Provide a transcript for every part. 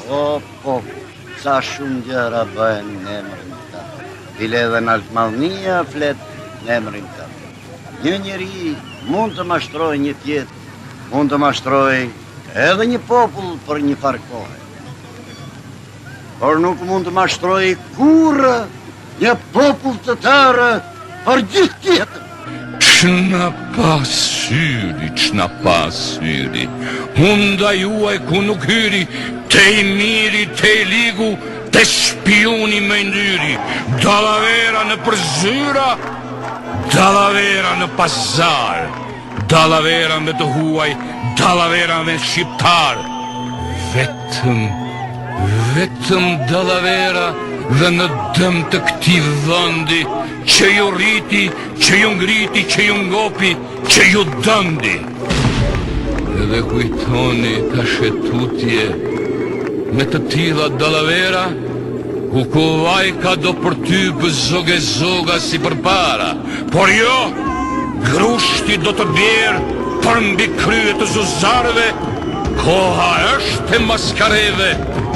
Po, sa shumë gjëra bëhen në emrin të. Bile dhe në Altmallnia flet në emrin të. Një njeri mund të mashtroj një tjetër, mund të mashtroj edhe një popull për një farë kohe. Por nuk mund të mashtroj kurrë një popull të tërë për gjithë tjetër. Qna pas syri, hunda juaj ku nuk hyri, te I miri, te I ligu, te shpioni me ndyri, dallavera në përzyra, dallavera në pazar, dallavera me të huaj, dallavera me shqiptar, vetëm dallavera dhe në dëm të këtij vendi, që ju rriti, që ju ngriti, që ju ngopi, që ju dëndi. Edhe kujtoni ta shetutje, me të tilla dallavera, ku vajka do për ty bëzoge zoga si përpara, por jo, grushti do të bjerë për mbi krye të zuzarve, koha është e maskareve,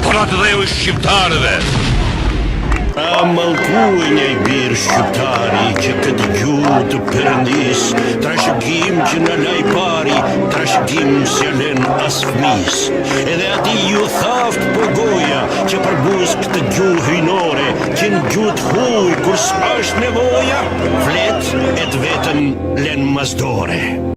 për atë dheu I shqiptarve. A mallkuj një birë shqiptari që këtë gjuhë të Perëndis, trashëgim që në laj pari, trashëgim se len as fëmis. Edhe ati ju thaft po goja që për buzë këtë gjuhë hynore, që në gjuhë të huj kur s'është nevoja, flet e të vetën len mazdore.